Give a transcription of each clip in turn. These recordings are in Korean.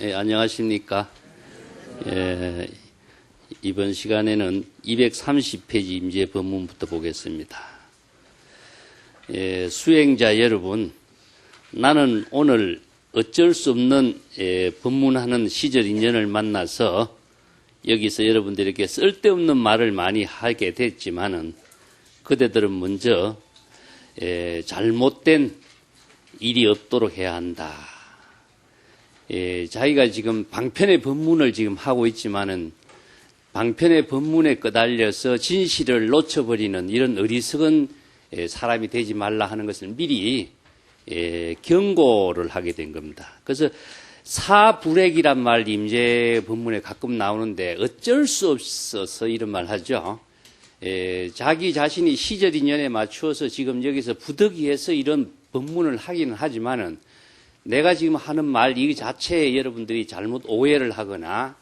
안녕하십니까. 이번 시간에는 230페이지 임제 법문부터 보겠습니다. 수행자 여러분, 나는 오늘 어쩔 수 없는 법문하는 시절 인연을 만나서 여기서 여러분들에게 쓸데없는 말을 많이 하게 됐지만은 그대들은 먼저 잘못된 일이 없도록 해야 한다. 자기가 지금 방편의 법문을 지금 하고 있지만은 방편의 법문에 끄달려서 진실을 놓쳐버리는 이런 어리석은 사람이 되지 말라 하는 것을 미리 경고를 하게 된 겁니다. 그래서 사불액이란 말 임재 법문에 가끔 나오는데 어쩔 수 없어서 이런 말 하죠. 자기 자신이 시절 인연에 맞추어서 지금 여기서 부득이해서 이런 법문을 하기는 하지만은 내가 지금 하는 말 이 자체에 여러분들이 잘못 오해를 하거나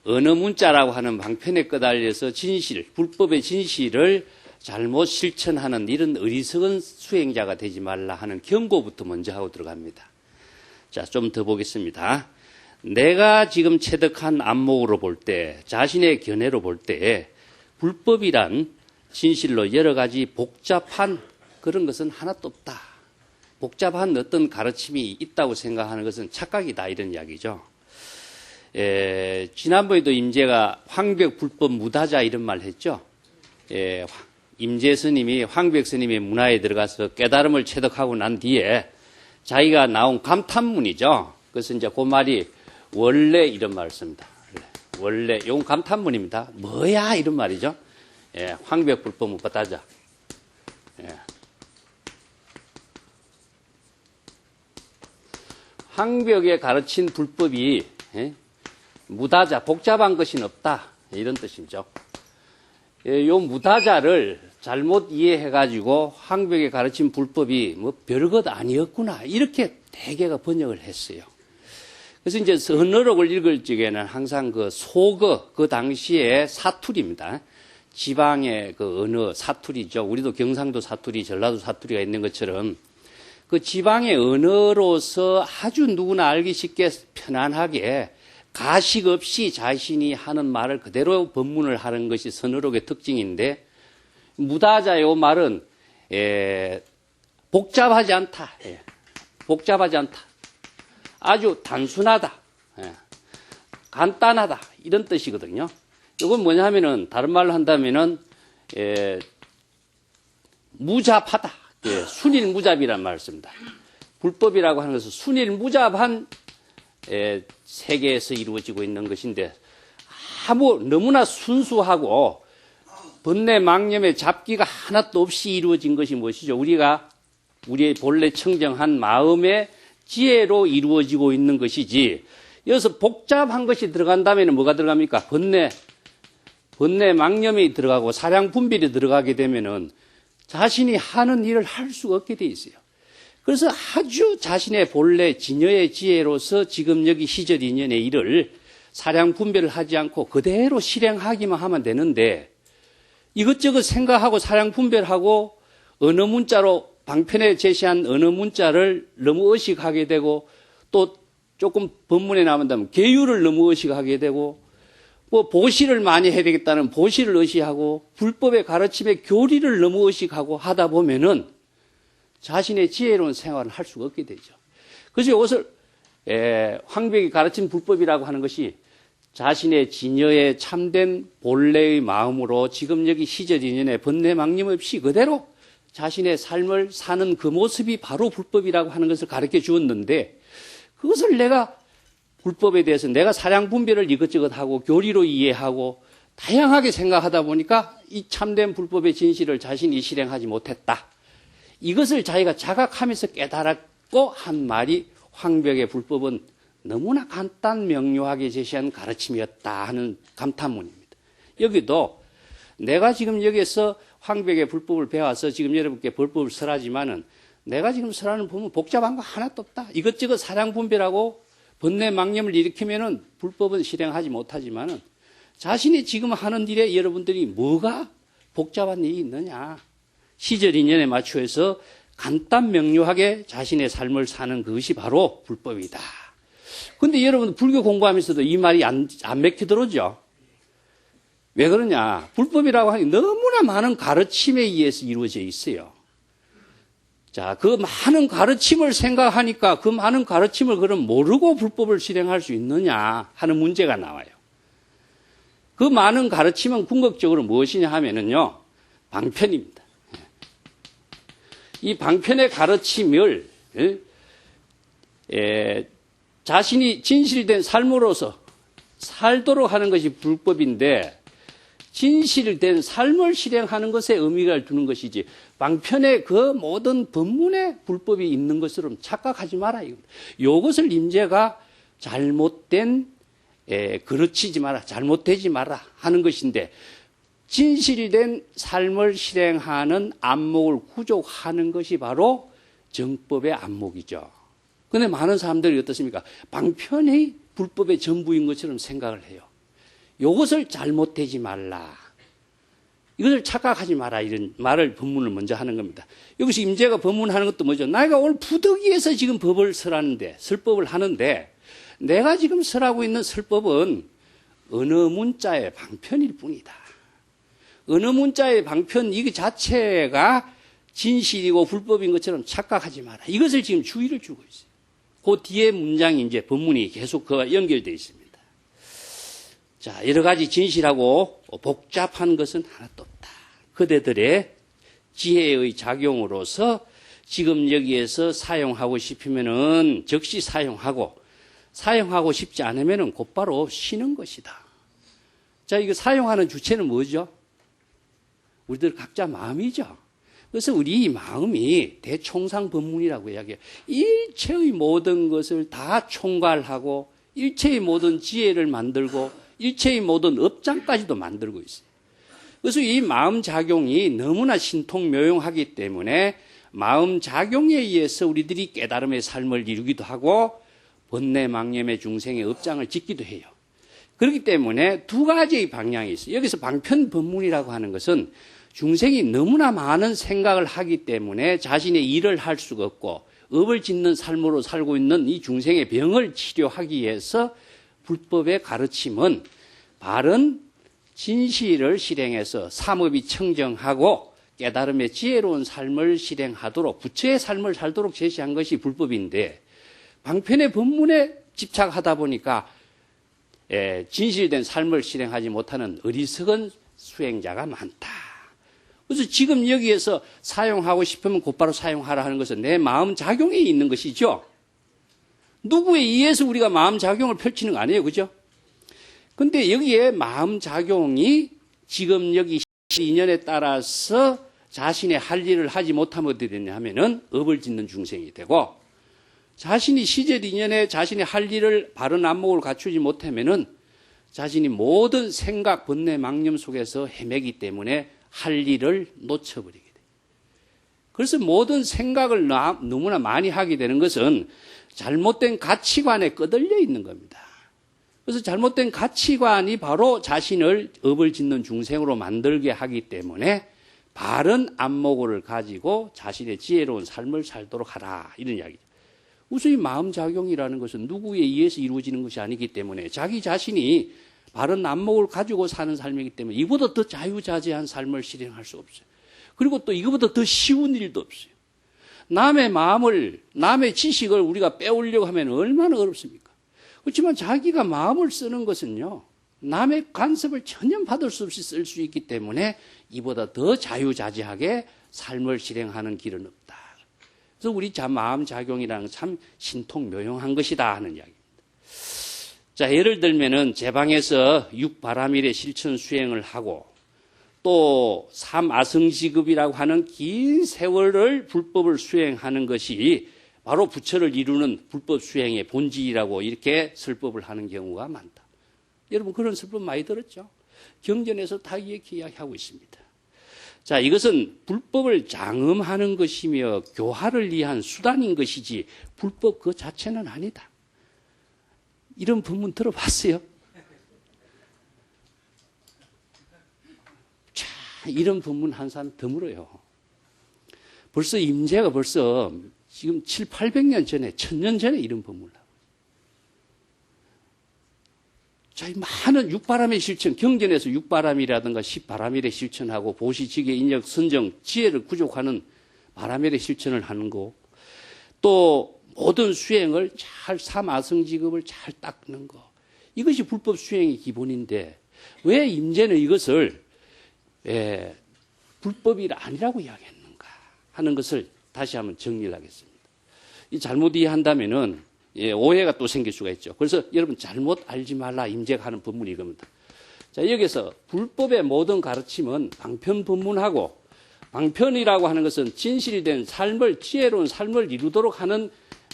어느 문자라고 하는 방편에 끄달려서 진실, 불법의 진실을 잘못 실천하는 이런 어리석은 수행자가 되지 말라 하는 경고부터 먼저 하고 들어갑니다. 자, 좀 더 보겠습니다. 내가 지금 체득한 안목으로 볼 때, 자신의 견해로 볼 때 불법이란 진실로 여러 가지 복잡한 그런 것은 하나도 없다. 복잡한 어떤 가르침이 있다고 생각하는 것은 착각이다 이런 이야기죠. 지난번에도 임재가 황벽 불법 무다자 이런 말 했죠. 임재 스님이 황벽 스님의 문화에 들어가서 깨달음을 체득하고 난 뒤에 자기가 나온 감탄문이죠. 그래서 이제 그 말이 원래 이런 말을 씁니다. 원래 이건 감탄문입니다. 뭐야 이런 말이죠. 황벽 불법 무다자. 황벽에 가르친 불법이 무다자, 복잡한 것이 없다 이런 뜻이죠. 요 무다자를 잘못 이해해가지고 황벽에 가르친 불법이 뭐 별것 아니었구나 이렇게 대개가 번역을 했어요. 그래서 이제 선어록을 읽을 적에는 항상 그 소거 그 당시에 사투리입니다. 지방의 그 언어 사투리죠. 우리도 경상도 사투리, 전라도 사투리가 있는 것처럼 그 지방의 언어로서 아주 누구나 알기 쉽게 편안하게 가식 없이 자신이 하는 말을 그대로 법문을 하는 것이 선어록의 특징인데 무다자 요 말은 복잡하지 않다. 복잡하지 않다. 아주 단순하다. 간단하다. 이런 뜻이거든요. 이건 뭐냐 하면은 다른 말로 한다면은 무잡하다. 순일무잡이라는 말을 씁니다. 불법이라고 하는 것은 순일무잡한 세계에서 이루어지고 있는 것인데 너무나 순수하고 번뇌 망념의 잡기가 하나도 없이 이루어진 것이 무엇이죠? 우리의 본래 청정한 마음의 지혜로 이루어지고 있는 것이지 여기서 복잡한 것이 들어간다면 뭐가 들어갑니까? 번뇌 망념이 들어가고 사량 분별이 들어가게 되면은 자신이 하는 일을 할 수가 없게 돼 있어요. 그래서 아주 자신의 본래 진여의 지혜로서 지금 여기 시절 인연의 일을 사량 분별을 하지 않고 그대로 실행하기만 하면 되는데 이것저것 생각하고 사량 분별하고 어느 문자로 방편에 제시한 어느 문자를 너무 의식하게 되고 또 조금 법문에 나온다면 계율을 너무 의식하게 되고 뭐 보시를 많이 해야 되겠다는 보시를 의식하고 불법의 가르침의 교리를 너무 의식하고 하다 보면은 자신의 지혜로운 생활을 할 수가 없게 되죠. 그래서 이것을 황벽이 가르친 불법이라고 하는 것이 자신의 진여의 참된 본래의 마음으로 지금 여기 시절 인연에 번뇌 망념 없이 그대로 자신의 삶을 사는 그 모습이 바로 불법이라고 하는 것을 가르쳐 주었는데 그것을 내가 불법에 대해서 내가 사량 분별을 이것저것 하고 교리로 이해하고 다양하게 생각하다 보니까 이 참된 불법의 진실을 자신이 실행하지 못했다. 이것을 자기가 자각하면서 깨달았고 한 말이 황벽의 불법은 너무나 간단 명료하게 제시한 가르침이었다 하는 감탄문입니다. 여기도 내가 지금 여기서 황벽의 불법을 배워서 지금 여러분께 불법을 설하지만은 내가 지금 설하는 법은 복잡한 거 하나도 없다. 이것저것 사량 분별하고 번뇌 망념을 일으키면은 불법은 실행하지 못하지만은 자신이 지금 하는 일에 여러분들이 뭐가 복잡한 일이 있느냐. 시절 인연에 맞추어서 간단 명료하게 자신의 삶을 사는 그것이 바로 불법이다. 근데 여러분, 불교 공부하면서도 이 말이 안 맥혀 들어오죠? 왜 그러냐? 불법이라고 하니 너무나 많은 가르침에 의해서 이루어져 있어요. 자, 그 많은 가르침을 생각하니까 그 많은 가르침을 그럼 모르고 불법을 실행할 수 있느냐 하는 문제가 나와요. 그 많은 가르침은 궁극적으로 무엇이냐 하면은요, 방편입니다. 이 방편의 가르침을 자신이 진실된 삶으로서 살도록 하는 것이 불법인데, 진실된 삶을 실행하는 것에 의미를 두는 것이지, 방편의 그 모든 법문에 불법이 있는 것처럼 착각하지 마라. 이것을 임재가 잘못된, 그르치지 마라, 잘못되지 마라 하는 것인데, 진실된 삶을 실행하는 안목을 구족하는 것이 바로 정법의 안목이죠. 그런데 많은 사람들이 어떻습니까? 방편이 불법의 전부인 것처럼 생각을 해요. 이것을 잘못되지 말라, 이것을 착각하지 마라, 이런 말을 법문을 먼저 하는 겁니다. 여기서 임재가 법문하는 것도 뭐죠? 내가 오늘 부득이해서 지금 법을 설하는데, 설법을 하는데, 내가 지금 설하고 있는 설법은 어느 문자의 방편일 뿐이다. 어느 문자의 방편, 이거 자체가 진실이고 불법인 것처럼 착각하지 마라. 이것을 지금 주의를 주고 있어요. 그 뒤에 문장이 이제 법문이 계속 그와 연결되어 있습니다. 자, 여러 가지 진실하고 복잡한 것은 하나도 없다. 그대들의 지혜의 작용으로서 지금 여기에서 사용하고 싶으면은 즉시 사용하고, 사용하고 싶지 않으면은 곧바로 쉬는 것이다. 자, 이거 사용하는 주체는 뭐죠? 우리들 각자 마음이죠. 그래서 우리 마음이 대총상 법문이라고 이야기해요. 일체의 모든 것을 다 총괄하고, 일체의 모든 지혜를 만들고, 일체의 모든 업장까지도 만들고 있어요. 그래서 이 마음작용이 너무나 신통묘용하기 때문에 마음작용에 의해서 우리들이 깨달음의 삶을 이루기도 하고 번뇌망념의 중생의 업장을 짓기도 해요. 그렇기 때문에 두 가지의 방향이 있어요. 여기서 방편법문이라고 하는 것은 중생이 너무나 많은 생각을 하기 때문에 자신의 일을 할 수가 없고 업을 짓는 삶으로 살고 있는 이 중생의 병을 치료하기 위해서 불법의 가르침은 바른 진실을 실행해서 삼업이 청정하고 깨달음의 지혜로운 삶을 실행하도록, 부처의 삶을 살도록 제시한 것이 불법인데, 방편의 법문에 집착하다 보니까 진실된 삶을 실행하지 못하는 어리석은 수행자가 많다. 그래서 지금 여기에서 사용하고 싶으면 곧바로 사용하라 하는 것은 내 마음 작용에 있는 것이죠. 누구에 의해서 우리가 마음 작용을 펼치는 거 아니에요, 그죠? 근데 여기에 마음 작용이 지금 여기 인연에 따라서 자신의 할 일을 하지 못하면 어떻게 되냐 하면은 업을 짓는 중생이 되고, 자신이 시절 인연에 자신의 할 일을 바른 안목을 갖추지 못하면은 자신이 모든 생각, 번뇌, 망념 속에서 헤매기 때문에 할 일을 놓쳐버리게 돼요. 그래서 모든 생각을 너무나 많이 하게 되는 것은 잘못된 가치관에 끄들려 있는 겁니다. 그래서 잘못된 가치관이 바로 자신을 업을 짓는 중생으로 만들게 하기 때문에 바른 안목을 가지고 자신의 지혜로운 삶을 살도록 하라, 이런 이야기죠. 우선 이 마음작용이라는 것은 누구에 의해서 이루어지는 것이 아니기 때문에 자기 자신이 바른 안목을 가지고 사는 삶이기 때문에 이보다 더 자유자재한 삶을 실행할 수 없어요. 그리고 또 이거보다 더 쉬운 일도 없어요. 남의 마음을, 남의 지식을 우리가 빼오려고 하면 얼마나 어렵습니까? 그렇지만 자기가 마음을 쓰는 것은요, 남의 간섭을 전혀 받을 수 없이 쓸 수 있기 때문에 이보다 더 자유자재하게 삶을 실행하는 길은 없다. 그래서 우리 마음작용이라는 참 신통묘용한 것이다 하는 이야기입니다. 자, 예를 들면은 제 방에서 육바라밀의 실천 수행을 하고 또 삼아성지급이라고 하는 긴 세월을 불법을 수행하는 것이 바로 부처를 이루는 불법 수행의 본질이라고 이렇게 설법을 하는 경우가 많다. 여러분 그런 설법 많이 들었죠? 경전에서 다 이렇게 이야기하고 있습니다. 자, 이것은 불법을 장엄하는 것이며 교화를 위한 수단인 것이지 불법 그 자체는 아니다. 이런 법문 들어봤어요? 자, 이런 법문 한 사람 드물어요. 벌써 임재가 벌써 지금 700~800년 전에, 1000년 전에 이런 법문을 하고. 자, 이 많은 육바람의 실천, 경전에서 육바람이라든가 십바람일의 실천하고 보시지계, 인력, 선정, 지혜를 구족하는 바람일의 실천을 하는 거, 또 모든 수행을 잘 사마성지급을 잘 닦는 거, 이것이 불법 수행의 기본인데 왜 임재는 이것을 불법이 아니라고 이야기했는가 하는 것을 다시 한번 정리를 하겠습니다. 이 잘못 이해한다면은 오해가 또 생길 수가 있죠. 그래서 여러분 잘못 알지 말라 임재가 하는 법문이 이겁니다. 자, 여기서 불법의 모든 가르침은 방편법문하고, 방편이라고 하는 것은 진실이 된 삶을, 지혜로운 삶을 이루도록 하는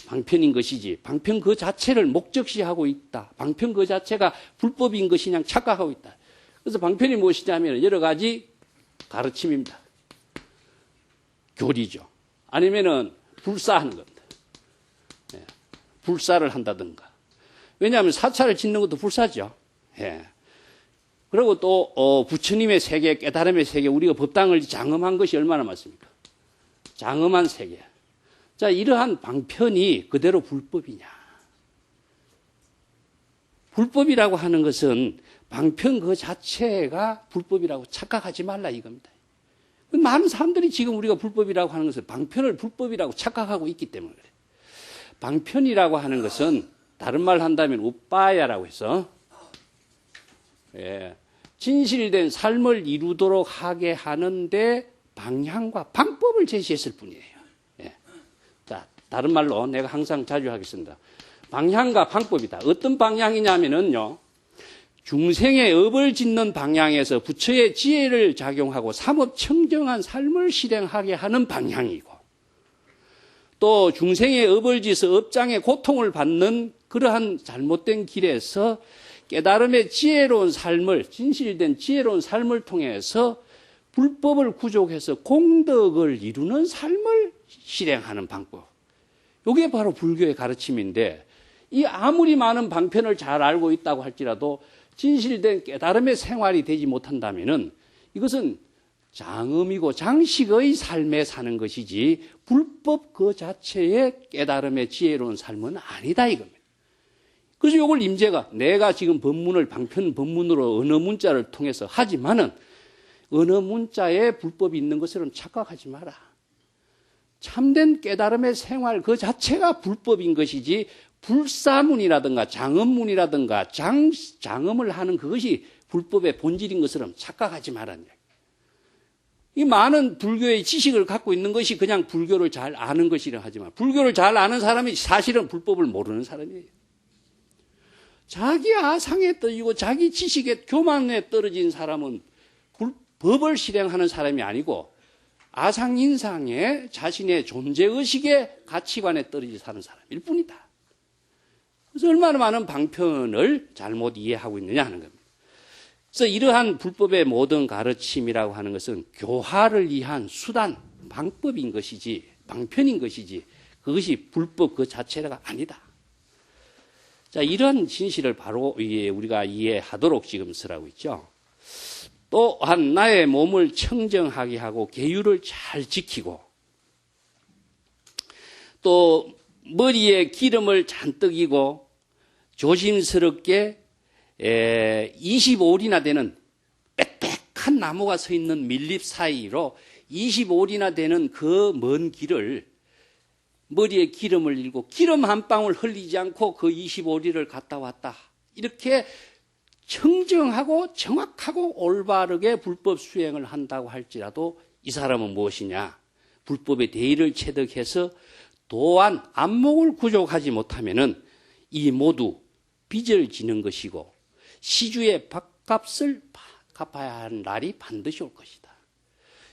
방편인 것이지, 방편 그 자체를 목적시하고 있다, 방편 그 자체가 불법인 것이냐 착각하고 있다. 그래서 방편이 무엇이냐면 여러 가지 가르침입니다. 교리죠. 아니면은 불사하는 겁니다. 불사를 한다든가. 왜냐하면 사찰을 짓는 것도 불사죠. 예. 그리고 또 부처님의 세계, 깨달음의 세계, 우리가 법당을 장엄한 것이 얼마나 많습니까? 장엄한 세계. 자, 이러한 방편이 그대로 불법이냐? 불법이라고 하는 것은 방편 그 자체가 불법이라고 착각하지 말라 이겁니다. 많은 사람들이 지금 우리가 불법이라고 하는 것을 방편을 불법이라고 착각하고 있기 때문에 그래요. 방편이라고 하는 것은 다른 말 한다면 우빠야라고 해서 진실된 삶을 이루도록 하게 하는데 방향과 방법을 제시했을 뿐이에요. 자, 다른 말로 내가 항상 자주 하겠습니다. 방향과 방법이다. 어떤 방향이냐면요, 중생의 업을 짓는 방향에서 부처의 지혜를 작용하고 삼업 청정한 삶을 실행하게 하는 방향이고, 또 중생의 업을 지어서 업장의 고통을 받는 그러한 잘못된 길에서 깨달음의 지혜로운 삶을, 진실된 지혜로운 삶을 통해서 불법을 구족해서 공덕을 이루는 삶을 실행하는 방법. 이게 바로 불교의 가르침인데, 이 아무리 많은 방편을 잘 알고 있다고 할지라도 진실된 깨달음의 생활이 되지 못한다면은 이것은 장엄이고 장식의 삶에 사는 것이지 불법 그 자체의 깨달음의 지혜로운 삶은 아니다 이겁니다. 그래서 이걸 임재가 내가 지금 법문을 방편 법문으로 언어 문자를 통해서 하지만은 언어 문자에 불법이 있는 것처럼 착각하지 마라. 참된 깨달음의 생활 그 자체가 불법인 것이지 불사문이라든가 장엄문이라든가 장엄을 하는 그것이 불법의 본질인 것처럼 착각하지 말라는 이야기. 이 많은 불교의 지식을 갖고 있는 것이 그냥 불교를 잘 아는 것이라 하지만 불교를 잘 아는 사람이 사실은 불법을 모르는 사람이에요. 자기 아상에 떨어지고 자기 지식에 교만에 떨어진 사람은 법을 실행하는 사람이 아니고 아상인상에 자신의 존재의식의 가치관에 떨어져 사는 사람일 뿐이다. 그래서 얼마나 많은 방편을 잘못 이해하고 있느냐 하는 겁니다. 그래서 이러한 불법의 모든 가르침이라고 하는 것은 교화를 위한 수단, 방법인 것이지 방편인 것이지 그것이 불법 그 자체가 아니다. 자, 이런 진실을 바로 우리가 이해하도록 지금 쓰라고 있죠. 또한 나의 몸을 청정하게 하고 계율을 잘 지키고 또 머리에 기름을 잔뜩 이고 조심스럽게 25올이나 되는 빽빽한 나무가 서 있는 밀립 사이로 25올이나 되는 그 먼 길을 머리에 기름을 일고 기름 한 방울 흘리지 않고 그 25리를 갔다 왔다. 이렇게 청정하고 정확하고 올바르게 불법 수행을 한다고 할지라도 이 사람은 무엇이냐? 불법의 대의를 체득해서 또한 안목을 구족하지 못하면은 이 모두 빚을 지는 것이고 시주의 밥값을 갚아야 하는 날이 반드시 올 것이다.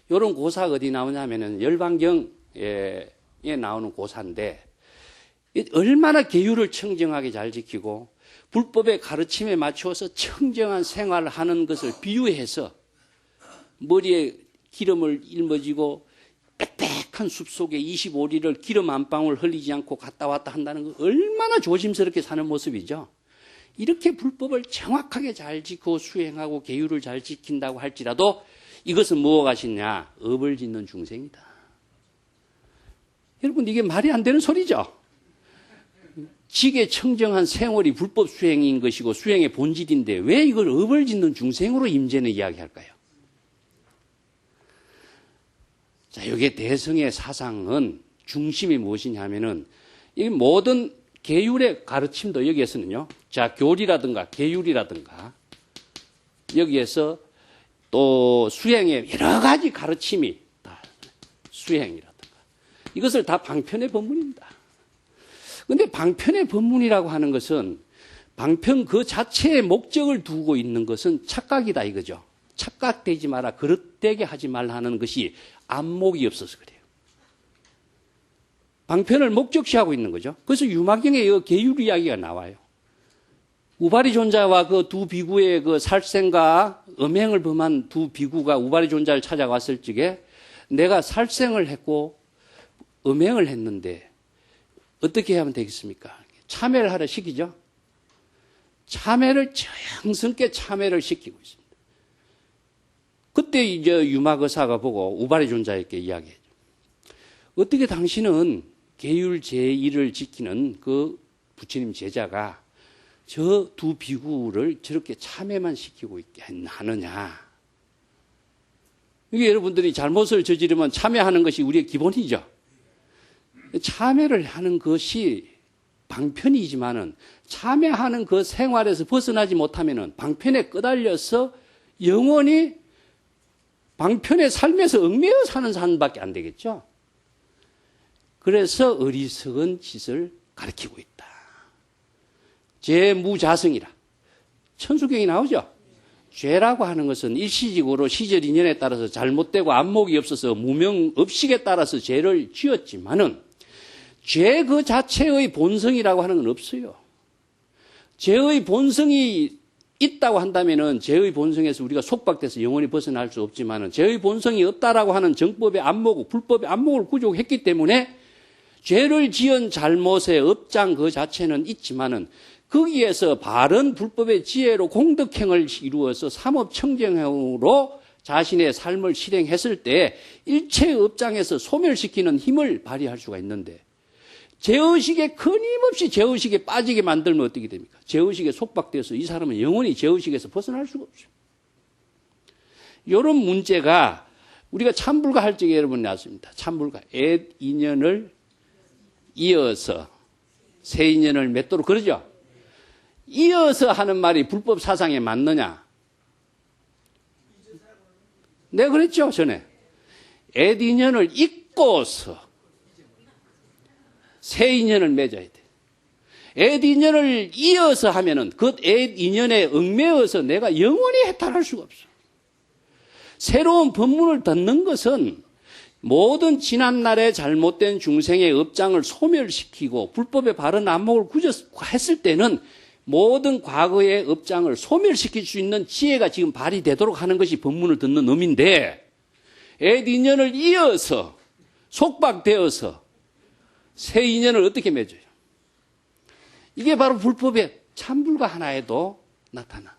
이런 고사가 어디 나오냐면은 열반경에 나오는 고사인데 얼마나 계율을 청정하게 잘 지키고 불법의 가르침에 맞추어서 청정한 생활을 하는 것을 비유해서 머리에 기름을 일머지고 빽빽한 숲속에 25리를 기름 한 방울 흘리지 않고 갔다 왔다 한다는 거 얼마나 조심스럽게 사는 모습이죠. 이렇게 불법을 정확하게 잘 지키고 수행하고 계율을 잘 지킨다고 할지라도 이것은 무엇이냐? 업을 짓는 중생이다. 여러분 이게 말이 안 되는 소리죠. 직에 청정한 생활이 불법 수행인 것이고 수행의 본질인데 왜 이걸 업을 짓는 중생으로 임재는 이야기할까요? 자, 여기에 대성의 사상은 중심이 무엇이냐 하면은 이 모든 계율의 가르침도 여기에서는요. 자, 교리라든가 계율이라든가 여기에서 또 수행의 여러 가지 가르침이 다 수행이라든가 이것을 다 방편의 법문입니다. 그런데 방편의 법문이라고 하는 것은 방편 그 자체의 목적을 두고 있는 것은 착각이다 이거죠. 착각되지 마라, 그릇되게 하지 말라 하는 것이 안목이 없어서 그래요. 방편을 목적시하고 있는 거죠. 그래서 유마경에 이 계율 이야기가 나와요. 우바리 존자와 그 두 비구의 그 살생과 음행을 범한 두 비구가 우바리 존자를 찾아왔을 적에 내가 살생을 했고 음행을 했는데 어떻게 하면 되겠습니까? 참회를 하라 시키죠. 참회를 정성껏 참회를 시키고 있습니다. 그때 이제 유마거사가 보고 우바리 존자에게 이야기해요. 어떻게 당신은 계율 제1을 지키는 그 부처님 제자가 저 두 비구를 저렇게 참회만 시키고 있게 하느냐. 이게 여러분들이 잘못을 저지르면 참회하는 것이 우리의 기본이죠. 참회를 하는 것이 방편이지만은 참회하는 그 생활에서 벗어나지 못하면은 방편에 끄달려서 영원히 방편의 삶에서 얽매여 사는 사람밖에 안 되겠죠. 그래서 어리석은 짓을 가르치고 있다. 죄무자성이라. 천수경이 나오죠. 죄라고 하는 것은 일시적으로 시절 인연에 따라서 잘못되고 안목이 없어서 무명업식에 따라서 죄를 지었지만은 죄 그 자체의 본성이라고 하는 건 없어요. 죄의 본성이 있다고 한다면은 죄의 본성에서 우리가 속박돼서 영원히 벗어날 수 없지만은 죄의 본성이 없다라고 하는 정법의 안목, 불법의 안목을 구족했기 때문에 죄를 지은 잘못의 업장 그 자체는 있지만은 거기에서 바른 불법의 지혜로 공덕행을 이루어서 삼업청정행으로 자신의 삶을 실행했을 때 일체의 업장에서 소멸시키는 힘을 발휘할 수가 있는데 죄의식에 끊임없이 죄의식에 빠지게 만들면 어떻게 됩니까? 죄의식에 속박되어서 이 사람은 영원히 죄의식에서 벗어날 수가 없어요. 이런 문제가 우리가 참불가 할 적에 여러분 나왔습니다. 참불가. 옛 인연을 이어서 새 인연을 맺도록 그러죠. 이어서 하는 말이 불법 사상에 맞느냐? 내가 그랬죠, 전에. 옛 인연을 잊고서 새 인연을 맺어야 돼. 옛 인연을 이어서 하면은 그 옛 인연에 얽매여서 내가 영원히 해탈할 수가 없어. 새로운 법문을 듣는 것은 모든 지난날의 잘못된 중생의 업장을 소멸시키고 불법의 바른 안목을 구조했을 때는 모든 과거의 업장을 소멸시킬 수 있는 지혜가 지금 발휘되도록 하는 것이 법문을 듣는 의미인데 옛 인연을 이어서 속박되어서 새 인연을 어떻게 맺어요? 이게 바로 불법의 참불가 하나에도 나타나.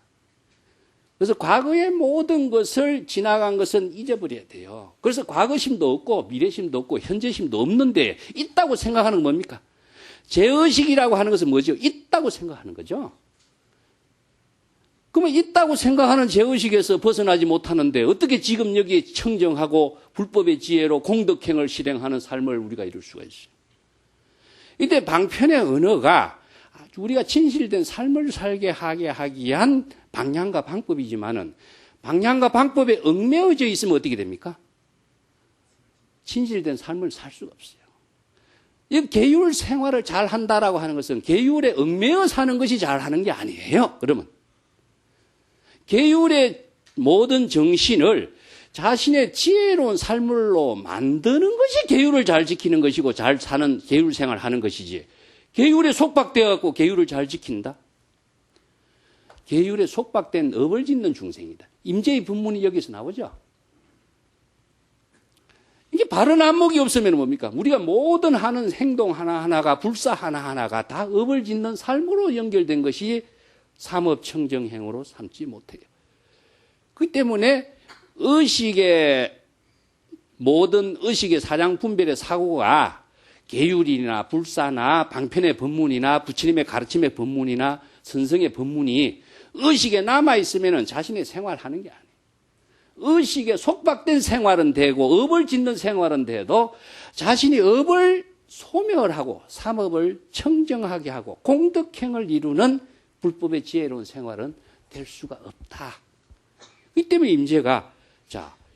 그래서 과거의 모든 것을 지나간 것은 잊어버려야 돼요. 그래서 과거심도 없고 미래심도 없고 현재심도 없는데 있다고 생각하는 건 뭡니까? 죄의식이라고 하는 것은 뭐죠? 있다고 생각하는 거죠. 그러면 있다고 생각하는 죄의식에서 벗어나지 못하는데 어떻게 지금 여기에 청정하고 불법의 지혜로 공덕행을 실행하는 삶을 우리가 이룰 수가 있어요. 이때 방편의 언어가 우리가 진실된 삶을 살게 하기 위한 방향과 방법이지만은 방향과 방법에 얽매여져 있으면 어떻게 됩니까? 진실된 삶을 살 수가 없어요. 이 계율 생활을 잘 한다라고 하는 것은 계율에 얽매여 사는 것이 잘 하는 게 아니에요. 그러면 계율의 모든 정신을 자신의 지혜로운 삶으로 만드는 것이 계율을 잘 지키는 것이고 잘 사는 계율 생활을 하는 것이지. 계율에 속박되어 갖고 계율을 잘 지킨다? 계율에 속박된 업을 짓는 중생이다. 임재의 분문이 여기서 나오죠. 이게 바른 안목이 없으면 뭡니까? 우리가 모든 하는 행동 하나하나가 불사 하나하나가 다 업을 짓는 삶으로 연결된 것이 삼업청정행으로 삼지 못해요. 그 때문에 의식의 모든 의식의 사량 분별의 사고가 계율이나 불사나 방편의 법문이나 부처님의 가르침의 법문이나 선성의 법문이 의식에 남아있으면 자신의 생활하는 게 아니에요. 의식에 속박된 생활은 되고 업을 짓는 생활은 돼도 자신이 업을 소멸하고 삼업을 청정하게 하고 공덕행을 이루는 불법의 지혜로운 생활은 될 수가 없다. 이 때문에 임재가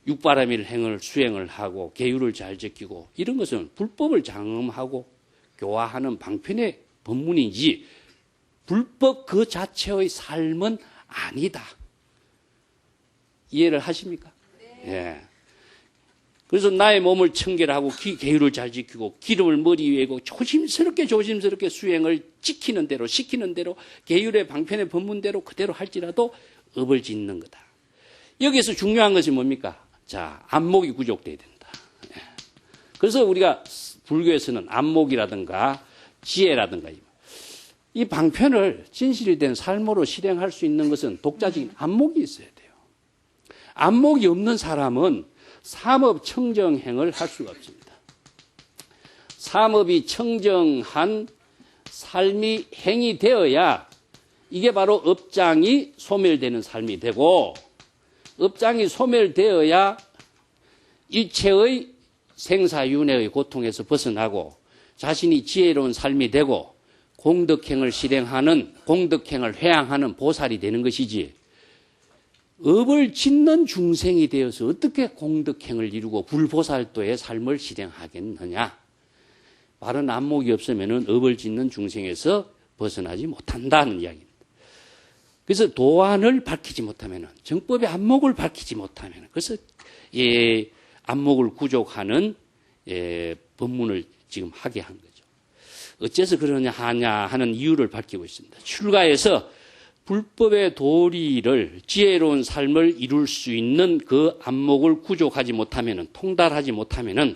육바라밀 행을 수행을 하고 계율을 잘 지키고 이런 것은 불법을 장엄하고 교화하는 방편의 법문이지 불법 그 자체의 삶은 아니다. 이해를 하십니까? 네. 예. 그래서 나의 몸을 청결하고 계율을 잘 지키고 기름을 머리 위에 고 조심스럽게 수행을 지키는 대로 시키는 대로 계율의 방편의 법문대로 그대로 할지라도 업을 짓는 거다. 여기서 중요한 것이 뭡니까? 안목이 구족돼야 된다. 예. 그래서 우리가 불교에서는 안목이라든가 지혜라든가 이 방편을 진실이 된 삶으로 실행할 수 있는 것은 독자적인 안목이 있어야 돼요. 안목이 없는 사람은 삼업 청정행을 할 수가 없습니다. 삼업이 청정한 삶이 행이 되어야 이게 바로 업장이 소멸되는 삶이 되고 업장이 소멸되어야 일체의 생사윤회의 고통에서 벗어나고 자신이 지혜로운 삶이 되고 공덕행을 실행하는 공덕행을 회양하는 보살이 되는 것이지 업을 짓는 중생이 되어서 어떻게 공덕행을 이루고 불보살도의 삶을 실행하겠느냐. 바른 안목이 없으면 업을 짓는 중생에서 벗어나지 못한다는 이야기입니다. 그래서 도안을 밝히지 못하면 정법의 안목을 밝히지 못하면 그래서 안목을 구족하는 법문을 지금 하게 한 거죠. 어째서 그러냐 하는 이유를 밝히고 있습니다. 출가에서 불법의 도리를 지혜로운 삶을 이룰 수 있는 그 안목을 구족하지 못하면 통달하지 못하면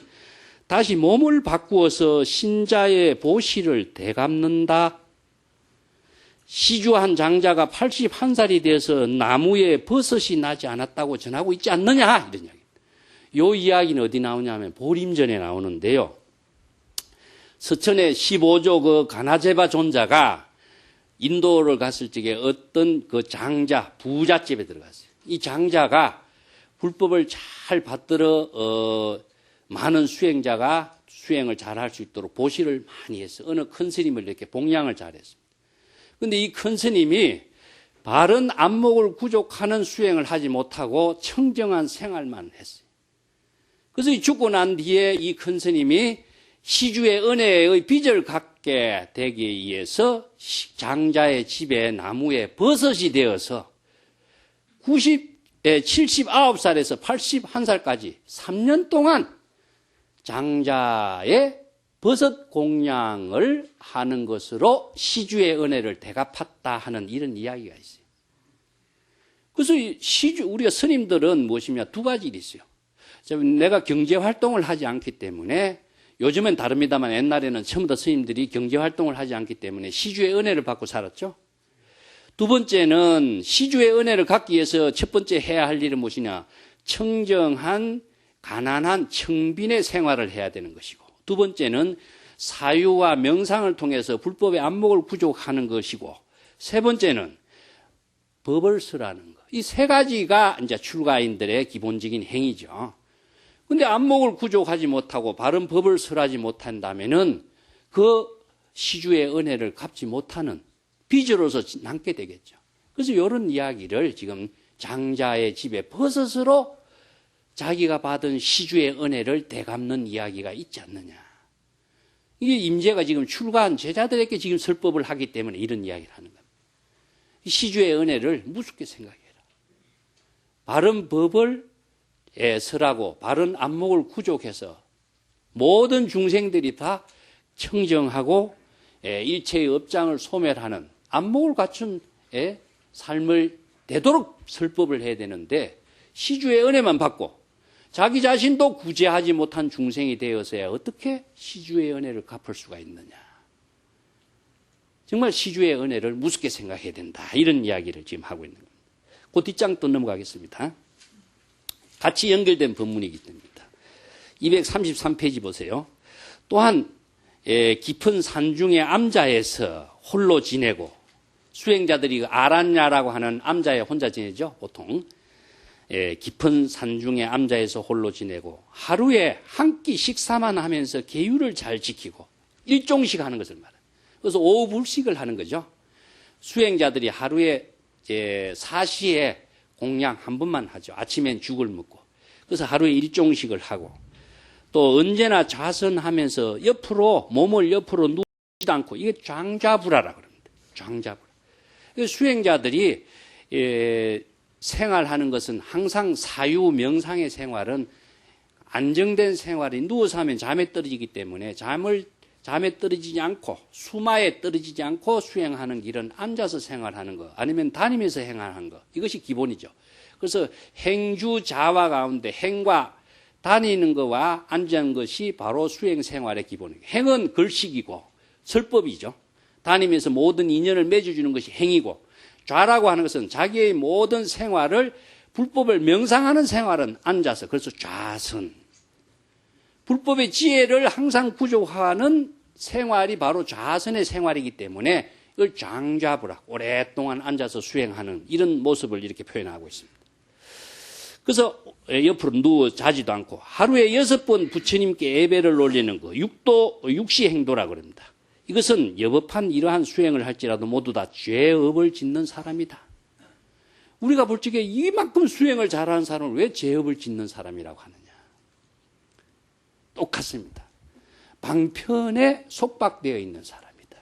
다시 몸을 바꾸어서 신자의 보시를 되갚는다. 시주한 장자가 81살이 돼서 나무에 버섯이 나지 않았다고 전하고 있지 않느냐 이런 이야기. 이 이야기는 어디 나오냐면 보림전에 나오는데요. 서천의 15조 그 가나제바 존자가 인도를 갔을 적에 어떤 그 장자, 부잣집에 들어갔어요. 이 장자가 불법을 잘 받들어 많은 수행자가 수행을 잘 할 수 있도록 보시를 많이 했어요. 어느 큰 스님을 이렇게 봉양을 잘했습니다. 그런데 이 큰 스님이 바른 안목을 구족하는 수행을 하지 못하고 청정한 생활만 했어요. 그래서 죽고 난 뒤에 이 큰 스님이 시주의 은혜의 빚을 갖게 되기 위해서 장자의 집에 나무에 버섯이 되어서 79살에서 81살까지 3년 동안 장자의 버섯 공양을 하는 것으로 시주의 은혜를 대갚았다 하는 이런 이야기가 있어요. 그래서 우리가 스님들은 무엇이냐 두 가지 일이 있어요. 내가 경제활동을 하지 않기 때문에 요즘엔 다릅니다만 옛날에는 처음부터 스님들이 경제활동을 하지 않기 때문에 시주의 은혜를 받고 살았죠. 두 번째는 시주의 은혜를 갖기 위해서 첫 번째 해야 할 일은 무엇이냐. 청정한 가난한 청빈의 생활을 해야 되는 것이고 두 번째는 사유와 명상을 통해서 불법의 안목을 구족하는 것이고 세 번째는 법을 설하는 것. 이 세 가지가 이제 출가인들의 기본적인 행위죠. 근데 안목을 구족하지 못하고 바른 법을 설하지 못한다면은 그 시주의 은혜를 갚지 못하는 빚으로서 남게 되겠죠. 그래서 이런 이야기를 지금 장자의 집에 버섯으로 자기가 받은 시주의 은혜를 되갚는 이야기가 있지 않느냐. 이게 임재가 지금 출가한 제자들에게 지금 설법을 하기 때문에 이런 이야기를 하는 겁니다. 시주의 은혜를 무섭게 생각해라. 바른 법을 설하고 바른 안목을 구족해서 모든 중생들이 다 청정하고 일체의 업장을 소멸하는 안목을 갖춘 삶을 되도록 설법을 해야 되는데 시주의 은혜만 받고 자기 자신도 구제하지 못한 중생이 되어서야 어떻게 시주의 은혜를 갚을 수가 있느냐. 정말 시주의 은혜를 무섭게 생각해야 된다. 이런 이야기를 지금 하고 있는 겁니다. 그 뒷장 또 넘어가겠습니다. 같이 연결된 법문이기 때문입니다. 233페이지 보세요. 또한 깊은 산중에 암자에서 홀로 지내고, 수행자들이 아란야라고 하는 암자에 혼자 지내죠, 보통. 깊은 산중에 암자에서 홀로 지내고, 하루에 한 끼 식사만 하면서 계율을 잘 지키고, 일종씩 하는 것을 말해요. 그래서 오불식을 하는 거죠. 수행자들이 하루에 4시에 공양 한 번만 하죠. 아침엔 죽을 먹고. 그래서 하루에 일종식을 하고, 또 언제나 좌선하면서 몸을 옆으로 누지도 않고, 이게 장좌불화라고 합니다. 장좌불화. 수행자들이 생활하는 것은 항상 사유 명상의 생활은 안정된 생활이, 누워서 하면 잠에 떨어지기 때문에 잠에 떨어지지 않고 수마에 떨어지지 않고 수행하는 길은 앉아서 생활하는 것, 아니면 다니면서 행하는 것, 이것이 기본이죠. 그래서 행주자화 가운데 행과 다니는 것과 앉는 것이 바로 수행 생활의 기본이에요. 행은 글식이고 설법이죠. 다니면서 모든 인연을 맺어주는 것이 행이고, 좌라고 하는 것은 자기의 모든 생활을, 불법을 명상하는 생활은 앉아서, 그래서 좌선. 불법의 지혜를 항상 부족하는 생활이 바로 좌선의 생활이기 때문에 이걸 장좌불화, 오랫동안 앉아서 수행하는 이런 모습을 이렇게 표현하고 있습니다. 그래서 옆으로 누워 자지도 않고, 하루에 6번 부처님께 예배를 올리는 거, 육시행도라고 합니다. 이것은 여법한 이러한 수행을 할지라도 모두 다 죄업을 짓는 사람이다. 우리가 볼 적에 이만큼 수행을 잘하는 사람을 왜 죄업을 짓는 사람이라고 하느냐. 똑같습니다. 방편에 속박되어 있는 사람이다.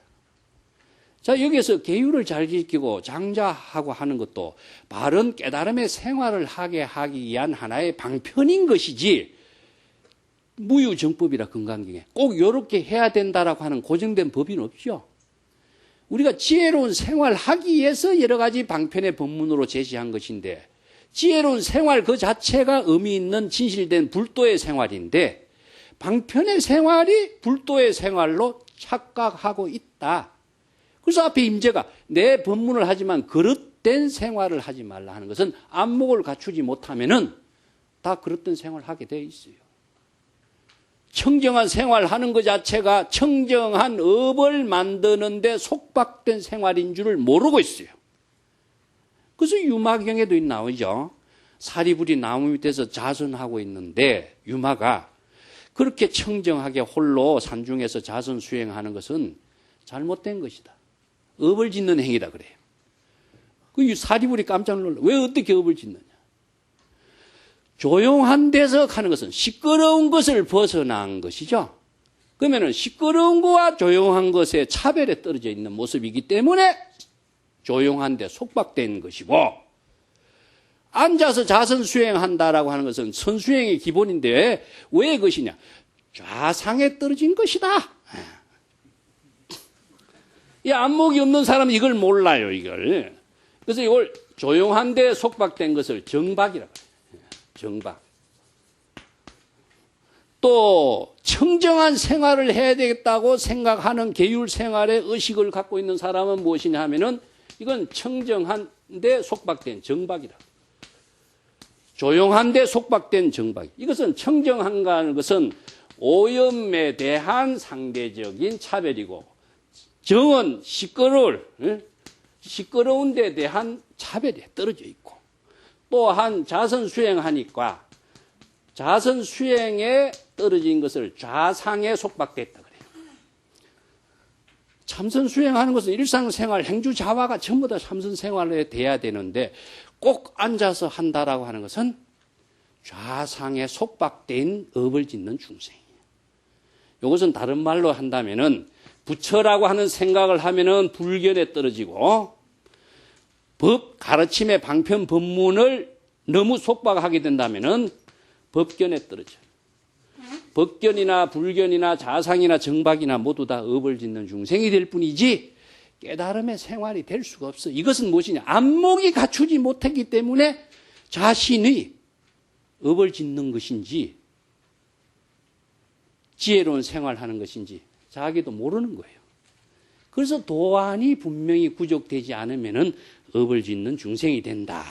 자, 여기에서 계율을 잘 지키고 장자하고 하는 것도 바른 깨달음의 생활을 하기 위한 하나의 방편인 것이지, 무유정법이라 건강경에 꼭 이렇게 해야 된다라고 하는 고정된 법은 없죠. 우리가 지혜로운 생활을 하기 위해서 여러 가지 방편의 법문으로 제시한 것인데, 지혜로운 생활 그 자체가 의미 있는 진실된 불도의 생활인데, 방편의 생활이 불도의 생활로 착각하고 있다. 그래서 앞에 임재가 내 법문을 하지만 그릇된 생활을 하지 말라 하는 것은 안목을 갖추지 못하면은 다 그릇된 생활을 하게 되어 있어요. 청정한 생활하는 것 자체가 청정한 업을 만드는데 속박된 생활인 줄을 모르고 있어요. 그래서 유마경에도 나오죠. 사리불이 나무 밑에서 자선하고 있는데, 유마가 그렇게 청정하게 홀로 산중에서 자선 수행하는 것은 잘못된 것이다. 업을 짓는 행위다 그래요. 그 사리불이 깜짝 놀라. 왜 어떻게 업을 짓느냐. 조용한 데서 하는 것은 시끄러운 것을 벗어난 것이죠. 그러면은 시끄러운 것과 조용한 것의 차별에 떨어져 있는 모습이기 때문에 조용한 데 속박된 것이고, 앉아서 자선 수행한다라고 하는 것은 선수행의 기본인데 왜 그것이냐? 좌상에 떨어진 것이다. 이 안목이 없는 사람은 이걸 몰라요, 이걸. 그래서 이걸 조용한 데 속박된 것을 정박이라고 해요. 정박. 또 청정한 생활을 해야 되겠다고 생각하는 계율 생활의 의식을 갖고 있는 사람은 무엇이냐 하면은 이건 청정한 데 속박된 정박이다. 조용한 데 속박된 정박. 이것은 청정한가는 것은 오염에 대한 상대적인 차별이고, 정은 시끄러운 데 대한 차별에 떨어져 있고, 또한 자선 수행하니까 자선 수행에 떨어진 것을 좌상에 속박됐다 그래요. 참선 수행하는 것은 일상생활 행주자화가 전부 다 참선 생활에 돼야 되는데, 꼭 앉아서 한다라고 하는 것은 좌상에 속박된 업을 짓는 중생이에요. 이것은 다른 말로 한다면은 부처라고 하는 생각을 하면은 불견에 떨어지고, 법 가르침의 방편 법문을 너무 속박하게 된다면은 법견에 떨어져요. 법견이나 불견이나 자상이나 정박이나 모두 다 업을 짓는 중생이 될 뿐이지 깨달음의 생활이 될 수가 없어. 이것은 무엇이냐? 안목이 갖추지 못했기 때문에 자신의 업을 짓는 것인지 지혜로운 생활하는 것인지 자기도 모르는 거예요. 그래서 도안이 분명히 구족되지 않으면은 업을 짓는 중생이 된다.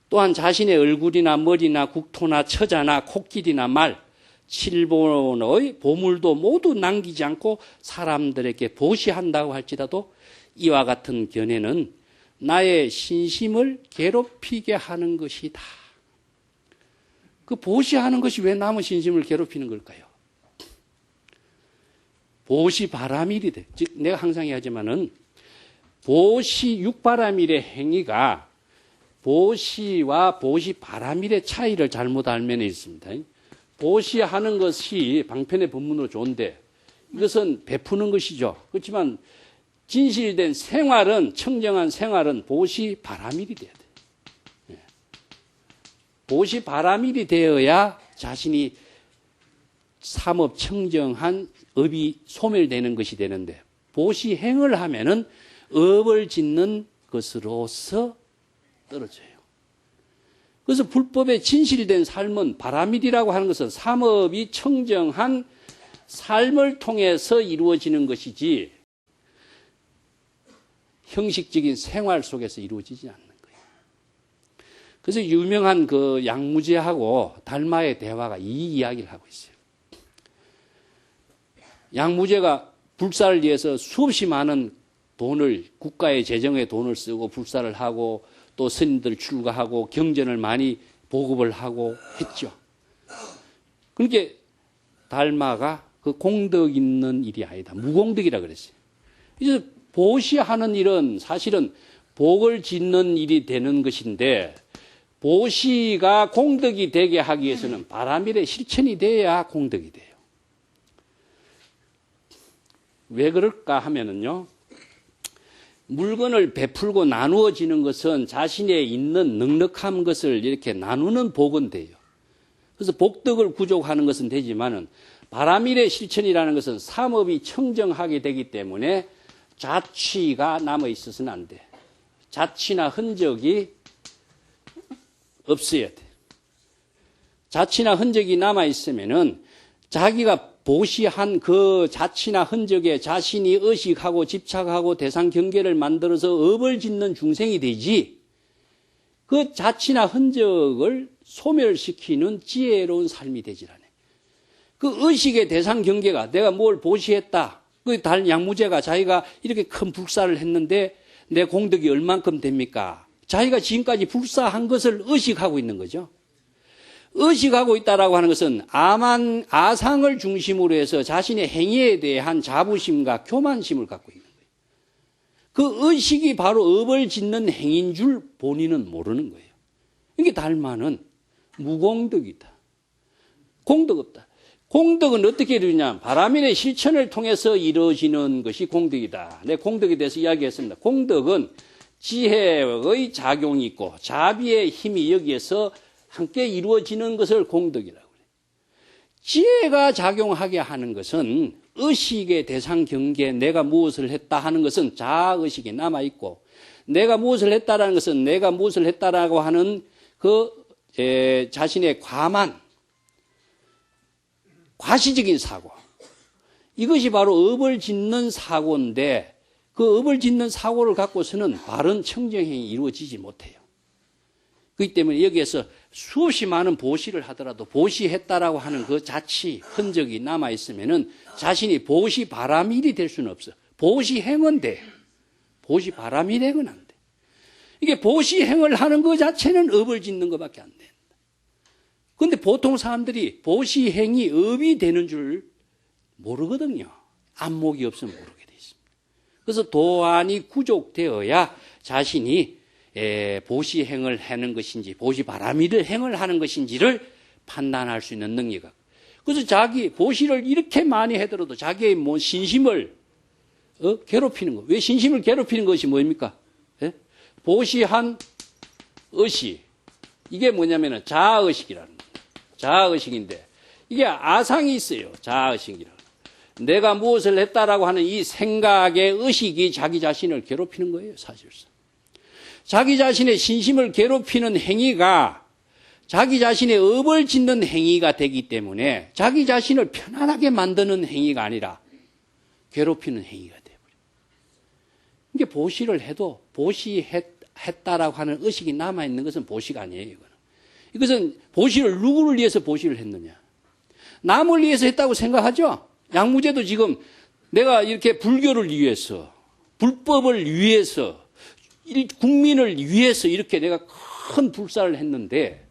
또한 자신의 얼굴이나 머리나 국토나 처자나 코끼리나 말, 7본의 보물도 모두 남기지 않고 사람들에게 보시한다고 할지라도 이와 같은 견해는 나의 신심을 괴롭히게 하는 것이다. 그 보시하는 것이 왜 남의 신심을 괴롭히는 걸까요? 보시 바라밀이돼. 즉 내가 항상 얘기하지만은 보시 육바라밀의 행위가 보시와 보시 바라밀의 차이를 잘못 알면 있습니다. 보시하는 것이 방편의 본문으로 좋은데 이것은 베푸는 것이죠. 그렇지만 진실된 생활은, 청정한 생활은 보시 바라밀이 돼야 돼요. 보시 바라밀이 되어야 자신이 삼업 청정한 업이 소멸되는 것이 되는데 보시행을 하면은 업을 짓는 것으로서 떨어져요. 그래서 불법의 진실된 삶은 바라밀이라고 하는 것은 삼업이 청정한 삶을 통해서 이루어지는 것이지 형식적인 생활 속에서 이루어지지 않는 거예요. 그래서 유명한 그 양무제하고 달마의 대화가 이 이야기를 하고 있어요. 양무제가 불사를 위해서 수없이 많은 돈을, 국가의 재정에 돈을 쓰고 불사를 하고 또 스님들 출가하고 경전을 많이 보급을 하고 했죠. 그러니까 달마가 그 공덕 있는 일이 아니다. 무공덕이라 그랬어요. 그래서 보시하는 일은 사실은 복을 짓는 일이 되는 것인데 보시가 공덕이 되게 하기 위해서는 바라밀의 실천이 돼야 공덕이 돼요. 왜 그럴까 하면은요. 물건을 베풀고 나누어지는 것은 자신의 있는 넉넉한 것을 이렇게 나누는 복은 돼요. 그래서 복덕을 구족하는 것은 되지만은 바라밀의 실천이라는 것은 삼업이 청정하게 되기 때문에 자취가 남아 있어서는 안 돼. 자취나 흔적이 없어야 돼. 자취나 흔적이 남아 있으면은 자기가 보시한 그 자취나 흔적에 자신이 의식하고 집착하고 대상 경계를 만들어서 업을 짓는 중생이 되지 그 자취나 흔적을 소멸시키는 지혜로운 삶이 되질 않아요. 그 의식의 대상 경계가 내가 뭘 보시했다. 그 양무제가 자기가 이렇게 큰 불사를 했는데 내 공덕이 얼만큼 됩니까? 자기가 지금까지 불사한 것을 의식하고 있는 거죠. 의식하고 있다라고 하는 것은 아상을 중심으로 해서 자신의 행위에 대한 자부심과 교만심을 갖고 있는 거예요. 그 의식이 바로 업을 짓는 행위인 줄 본인은 모르는 거예요. 이게 달마는 무공덕이다. 공덕 없다. 공덕은 어떻게 이루냐? 바라밀의 실천을 통해서 이루어지는 것이 공덕이다. 내 공덕에 대해서 이야기했습니다. 공덕은 지혜의 작용이 있고 자비의 힘이 여기에서 함께 이루어지는 것을 공덕이라고 해요. 지혜가 작용하게 하는 것은 의식의 대상 경계에 내가 무엇을 했다 하는 것은 자아의식이 남아있고 내가 무엇을 했다라는 것은 내가 무엇을 했다라고 하는 그 자신의 과시적인 사고 이것이 바로 업을 짓는 사고인데 그 업을 짓는 사고를 갖고서는 바른 청정행위 이루어지지 못해요. 그렇기 때문에 여기에서 수없이 많은 보시를 하더라도 보시했다라고 하는 그 자치, 흔적이 남아있으면은 자신이 보시 바라밀이 될 수는 없어. 보시행은 돼. 보시 바라밀행은 안 돼. 이게 보시행을 하는 것 자체는 업을 짓는 것밖에 안 된다. 그런데 보통 사람들이 보시행이 업이 되는 줄 모르거든요. 안목이 없으면 모르게 돼 있습니다. 그래서 도안이 구족되어야 자신이 보시행을 하는 것인지 보시바라밀을 행을 하는 것인지를 판단할 수 있는 능력이. 그래서 자기 보시를 이렇게 많이 하더라도 자기의 신심을 괴롭히는 거. 왜 신심을 괴롭히는 것이 뭡니까? 보시한 의식. 이게 뭐냐면은 자아의식이라는 거예요. 자아의식인데 이게 아상이 있어요. 자아의식이라는. 내가 무엇을 했다라고 하는 이 생각의 의식이 자기 자신을 괴롭히는 거예요. 사실상. 자기 자신의 신심을 괴롭히는 행위가 자기 자신의 업을 짓는 행위가 되기 때문에 자기 자신을 편안하게 만드는 행위가 아니라 괴롭히는 행위가 되어버려요. 이게 보시를 해도 보시했다라고 하는 의식이 남아있는 것은 보시가 아니에요. 이것은 보시를 누구를 위해서 보시를 했느냐. 남을 위해서 했다고 생각하죠? 양무제도 지금 내가 이렇게 불교를 위해서, 불법을 위해서, 국민을 위해서 이렇게 내가 큰 불사를 했는데,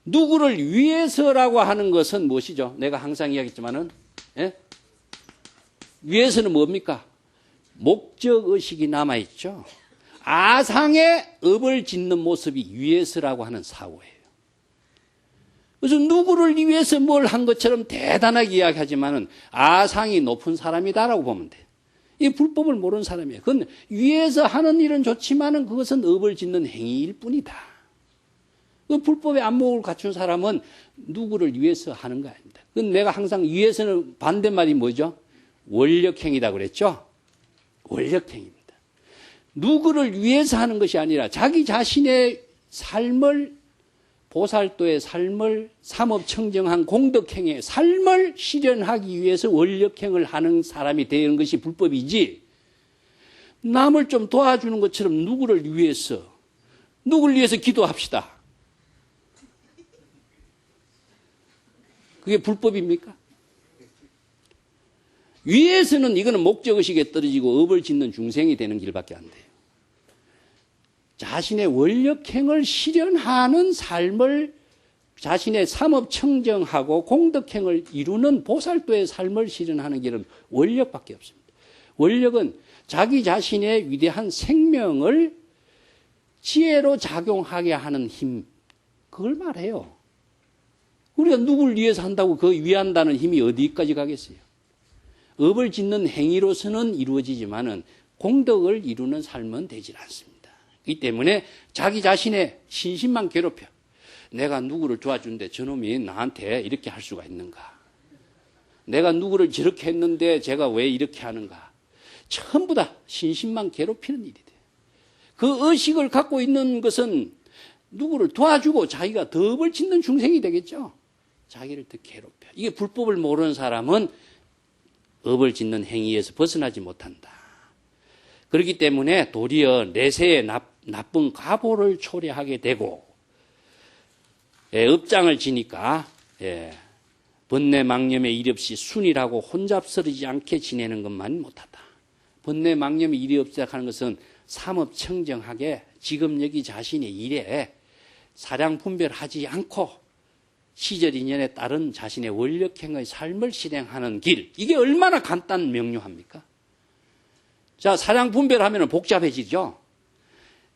누구를 위해서라고 하는 것은 무엇이죠? 내가 항상 이야기했지만은, 예? 위해서는 뭡니까? 목적의식이 남아있죠. 아상의 업을 짓는 모습이 위해서라고 하는 사고예요. 그래서 누구를 위해서 뭘 한 것처럼 대단하게 이야기하지만은 아상이 높은 사람이다라고 보면 돼요. 이 불법을 모르는 사람이에요. 그건 위해서 하는 일은 좋지만은 그것은 업을 짓는 행위일 뿐이다. 그 불법의 안목을 갖춘 사람은 누구를 위해서 하는 거 아닙니다. 그건 내가 항상 위해서는 반대말이 뭐죠? 원력행위다 그랬죠? 원력행위입니다. 누구를 위해서 하는 것이 아니라 자기 자신의 삶을, 보살도의 삶을, 삼업청정한 공덕행위의 삶을 실현하기 위해서 원력행을 하는 사람이 되는 것이 불법이지, 남을 좀 도와주는 것처럼 누구를 위해서 기도합시다. 그게 불법입니까? 위에서는 이거는 목적의식에 떨어지고 업을 짓는 중생이 되는 길밖에 안 돼요. 자신의 원력행을 실현하는 삶을, 자신의 삼업청정하고 공덕행을 이루는 보살도의 삶을 실현하는 길은 원력밖에 없습니다. 원력은 자기 자신의 위대한 생명을 지혜로 작용하게 하는 힘, 그걸 말해요. 우리가 누구를 위해서 한다고 그 위한다는 힘이 어디까지 가겠어요? 업을 짓는 행위로서는 이루어지지만은 공덕을 이루는 삶은 되질 않습니다. 그렇기 때문에 자기 자신의 신심만 괴롭혀. 내가 누구를 도와주는데 저놈이 나한테 이렇게 할 수가 있는가? 내가 누구를 저렇게 했는데 제가 왜 이렇게 하는가? 전부 다 신심만 괴롭히는 일이 돼요. 그 의식을 갖고 있는 것은 누구를 도와주고 자기가 더 업을 짓는 중생이 되겠죠. 자기를 더 괴롭혀. 이게 불법을 모르는 사람은 업을 짓는 행위에서 벗어나지 못한다. 그렇기 때문에 도리어 내세의 나쁜 가보를 초래하게 되고, 업장을 지니까 번뇌망념의 일 없이 순이라고 혼잡스러지 않게 지내는 것만 못하다. 번뇌망념의 일이 없다 하는 것은 삼업청정하게 지금 여기 자신의 일에 사량분별하지 않고 시절 인연에 따른 자신의 원력행의 삶을 실행하는 길, 이게 얼마나 간단 명료합니까? 자, 사량분별하면 복잡해지죠.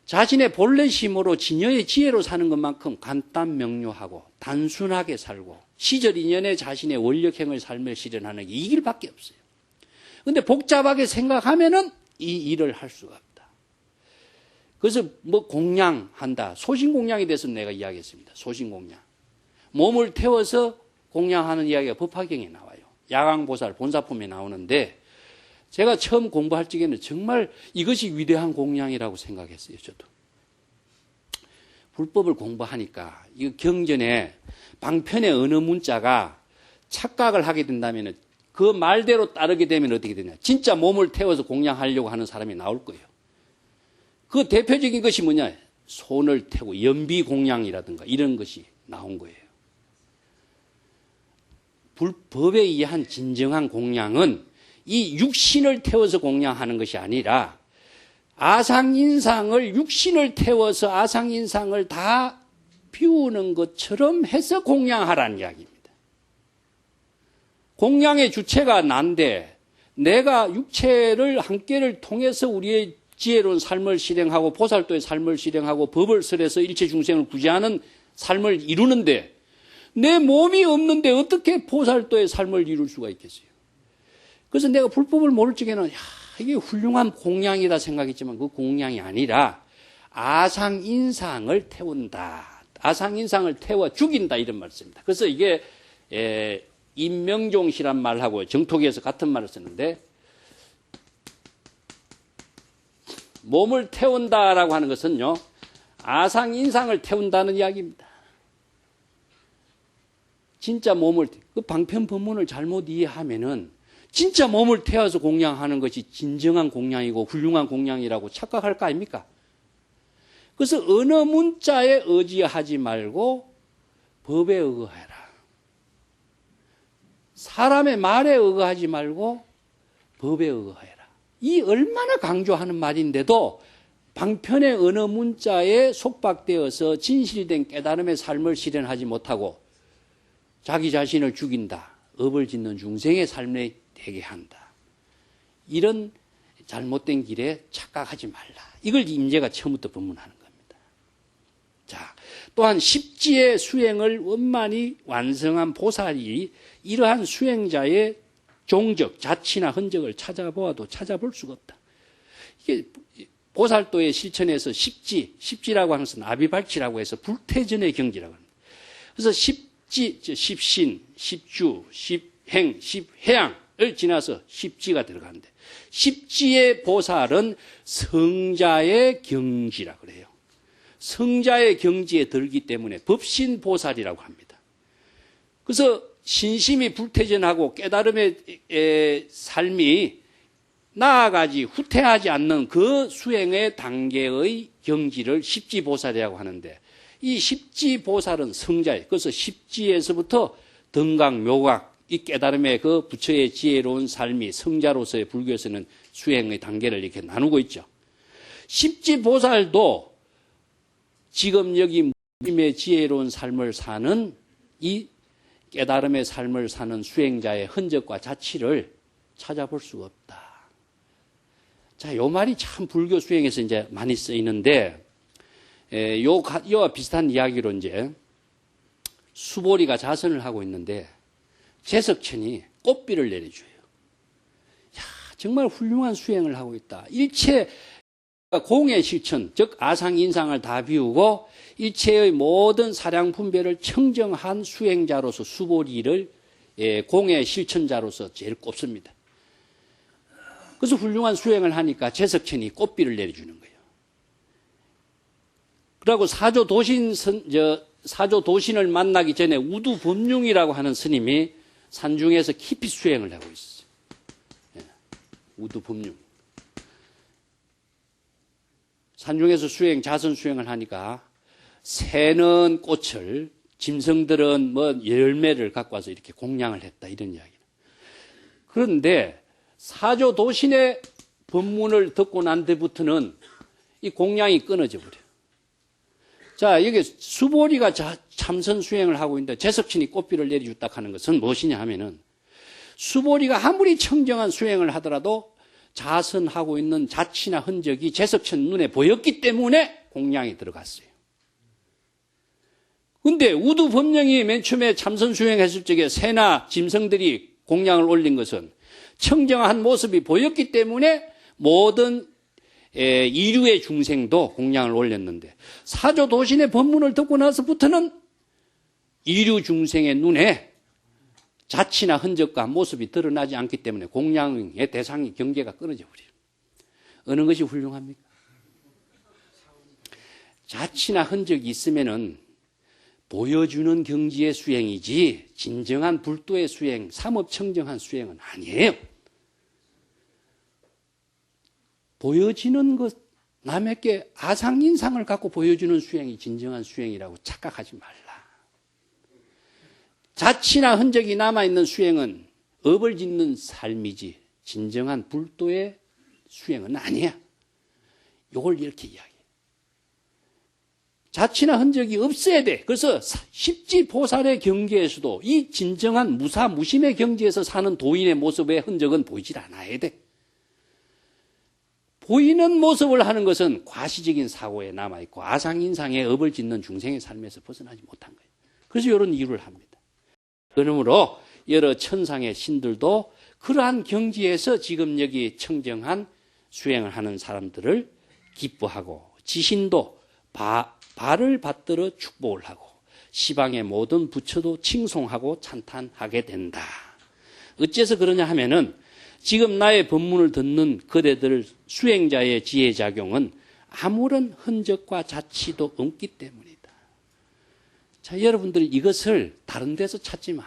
자신의 본래 심으로 진여의 지혜로 사는 것만큼 간단 명료하고 단순하게 살고 시절 인연에 자신의 원력행의 삶을 실현하는 게 이 길밖에 없어요. 그런데 복잡하게 생각하면은 이 일을 할 수가 없다. 그래서 뭐 공양한다. 소신공양에 대해서 내가 이야기했습니다. 소신공양. 몸을 태워서 공양하는 이야기가 법화경에 나와요. 야광보살 본사품에 나오는데, 제가 처음 공부할 적에는 정말 이것이 위대한 공양이라고 생각했어요. 저도. 불법을 공부하니까 이 경전에 방편의 어느 문자가 착각을 하게 된다면 그 말대로 따르게 되면 어떻게 되냐. 진짜 몸을 태워서 공양하려고 하는 사람이 나올 거예요. 그 대표적인 것이 뭐냐. 손을 태우고 연비 공양이라든가 이런 것이 나온 거예요. 불법에 의한 진정한 공양은 이 육신을 태워서 공양하는 것이 아니라 아상인상을, 육신을 태워서 아상인상을 다 비우는 것처럼 해서 공양하라는 이야기입니다. 공양의 주체가 난데 내가 육체를 함께를 통해서 우리의 지혜로운 삶을 실행하고 보살도의 삶을 실행하고 법을 설해서 일체 중생을 구제하는 삶을 이루는데 내 몸이 없는데 어떻게 보살도의 삶을 이룰 수가 있겠어요? 그래서 내가 불법을 모를 적에는 이게 훌륭한 공양이다 생각했지만 그 공양이 아니라 아상인상을 태운다. 아상인상을 태워 죽인다 이런 말씀입니다. 그래서 이게 임명종시란 말하고 정토기에서 같은 말을 썼는데, 몸을 태운다라고 하는 것은요, 아상인상을 태운다는 이야기입니다. 진짜 몸을, 그 방편법문을 잘못 이해하면은 진짜 몸을 태워서 공양하는 것이 진정한 공양이고 훌륭한 공양이라고 착각할 거 아닙니까? 그래서 어느 문자에 의지하지 말고 법에 의거해라. 사람의 말에 의거하지 말고 법에 의거하여라. 이 얼마나 강조하는 말인데도 방편의 언어 문자에 속박되어서 진실된 깨달음의 삶을 실현하지 못하고 자기 자신을 죽인다. 업을 짓는 중생의 삶에 되게 한다. 이런 잘못된 길에 착각하지 말라. 이걸 임재가 처음부터 법문하는 겁니다. 자, 또한 십지의 수행을 원만히 완성한 보살이 이러한 수행자의 종적, 자취나 흔적을 찾아보아도 찾아볼 수가 없다. 이게 보살도의 실천에서 십지라고 하는 것은 아비발치라고 해서 불태전의 경지라고 합니다. 그래서 십지, 십신, 십주, 십행, 십회양을 지나서 십지가 들어가는데 십지의 보살은 성자의 경지라 그래요. 성자의 경지에 들기 때문에 법신보살이라고 합니다. 그래서 신심이 불태전하고 깨달음의 삶이 나아가지 후퇴하지 않는 그 수행의 단계의 경지를 십지보살이라고 하는데 이 십지보살은 성자예요. 그래서 십지에서부터 등각, 묘각, 이 깨달음의 그 부처의 지혜로운 삶이 성자로서의 불교에서는 수행의 단계를 이렇게 나누고 있죠. 십지보살도 지금 여기 무심의 지혜로운 삶을 사는 이 깨달음의 삶을 사는 수행자의 흔적과 자취를 찾아볼 수가 없다. 자, 요 말이 참 불교 수행에서 이제 많이 쓰이는데, 요와 비슷한 이야기로 이제 수보리가 자선을 하고 있는데, 제석천이 꽃비를 내려줘요. 야, 정말 훌륭한 수행을 하고 있다. 일체 공의 실천, 즉 아상인상을 다 비우고 일체의 모든 사량분별을 청정한 수행자로서 수보리를 공의 실천자로서 제일 꼽습니다. 그래서 훌륭한 수행을 하니까 제석천이 꽃비를 내려주는 거예요. 그리고 사조도신을 만나기 전에 우두법륜이라고 하는 스님이 산중에서 깊이 수행을 하고 있어요. 우두법륜. 산중에서 자선 수행을 하니까 새는 꽃을 짐승들은 뭐 열매를 갖고 와서 이렇게 공양을 했다 이런 이야기예요. 그런데 사조도신의 법문을 듣고 난 뒤부터는 이 공양이 끊어져 버려요. 자, 여기 수보리가 참선 수행을 하고 있는데 제석천이 꽃비를 내려줬다 하는 것은 무엇이냐 하면은 수보리가 아무리 청정한 수행을 하더라도 자선하고 있는 자취나 흔적이 제석천 눈에 보였기 때문에 공양이 들어갔어요. 근데 우두법령이 맨 처음에 참선 수행했을 적에 새나 짐승들이 공양을 올린 것은 청정한 모습이 보였기 때문에 모든 이류의 중생도 공양을 올렸는데 사조도신의 법문을 듣고 나서부터는 이류 중생의 눈에 자취나 흔적과 모습이 드러나지 않기 때문에 공양의 대상이 경계가 끊어져 버려요. 어느 것이 훌륭합니까? 자취나 흔적이 있으면은 보여주는 경지의 수행이지 진정한 불도의 수행, 삼업청정한 수행은 아니에요. 보여지는 것, 남에게 아상인상을 갖고 보여주는 수행이 진정한 수행이라고 착각하지 말라. 자취나 흔적이 남아있는 수행은 업을 짓는 삶이지 진정한 불도의 수행은 아니야. 이걸 이렇게 이야기해. 자취나 흔적이 없어야 돼. 그래서 십지보살의 경계에서도 이 진정한 무사무심의 경지에서 사는 도인의 모습의 흔적은 보이질 않아야 돼. 보이는 모습을 하는 것은 과시적인 사고에 남아있고 아상인상의 업을 짓는 중생의 삶에서 벗어나지 못한 거예요. 그래서 이런 이유를 합니다. 그러므로 여러 천상의 신들도 그러한 경지에서 지금 여기 청정한 수행을 하는 사람들을 기뻐하고 지신도 발을 받들어 축복을 하고 시방의 모든 부처도 칭송하고 찬탄하게 된다. 어째서 그러냐 하면은 지금 나의 법문을 듣는 그대들 수행자의 지혜작용은 아무런 흔적과 자취도 없기 때문이다. 자, 여러분들 이것을 다른 데서 찾지 마.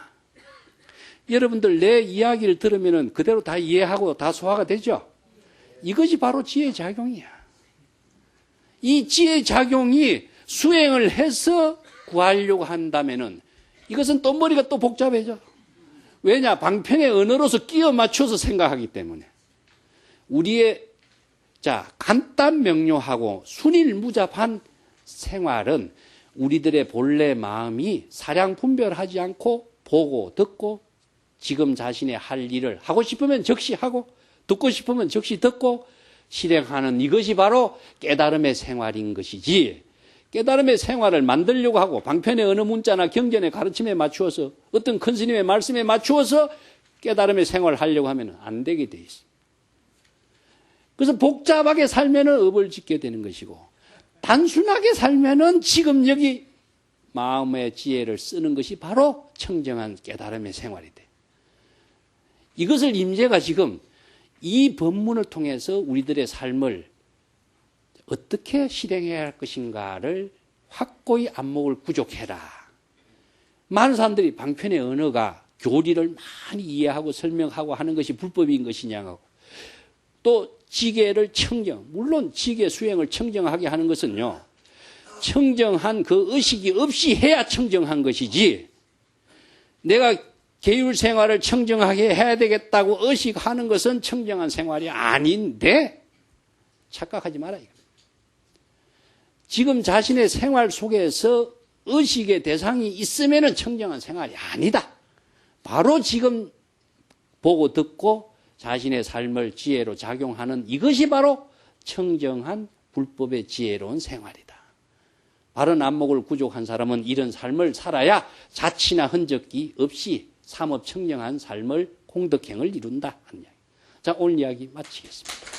여러분들 내 이야기를 들으면은 그대로 다 이해하고 다 소화가 되죠? 이것이 바로 지혜작용이야. 이 지혜작용이 수행을 해서 구하려고 한다면은 이것은 또 머리가 또 복잡해져. 왜냐? 방편의 언어로서 끼워 맞춰서 생각하기 때문에. 우리의 간단 명료하고 순일무잡한 생활은 우리들의 본래 마음이 사량 분별하지 않고 보고 듣고 지금 자신의 할 일을 하고 싶으면 즉시 하고 듣고 싶으면 즉시 듣고 실행하는 이것이 바로 깨달음의 생활인 것이지, 깨달음의 생활을 만들려고 하고 방편의 어느 문자나 경전의 가르침에 맞추어서 어떤 큰 스님의 말씀에 맞추어서 깨달음의 생활을 하려고 하면 안 되게 돼 있습니다. 그래서 복잡하게 살면은 업을 짓게 되는 것이고, 단순하게 살면은 지금 여기 마음의 지혜를 쓰는 것이 바로 청정한 깨달음의 생활이 돼. 이것을 임재가 지금 이 법문을 통해서 우리들의 삶을 어떻게 실행해야 할 것인가를 확고히 안목을 구족해라. 많은 사람들이 방편의 언어가 교리를 많이 이해하고 설명하고 하는 것이 불법인 것이냐고, 또 지계를 청정, 물론 지계 수행을 청정하게 하는 것은요, 청정한 그 의식이 없이 해야 청정한 것이지, 내가 계율 생활을 청정하게 해야 되겠다고 의식하는 것은 청정한 생활이 아닌데 착각하지 마라. 지금 자신의 생활 속에서 의식의 대상이 있으면 청정한 생활이 아니다. 바로 지금 보고 듣고 자신의 삶을 지혜로 작용하는 이것이 바로 청정한 불법의 지혜로운 생활이다. 바른 안목을 구족한 사람은 이런 삶을 살아야 자치나 흔적이 없이 삼업 청정한 삶을 공덕행을 이룬다. 자, 오늘 이야기 마치겠습니다.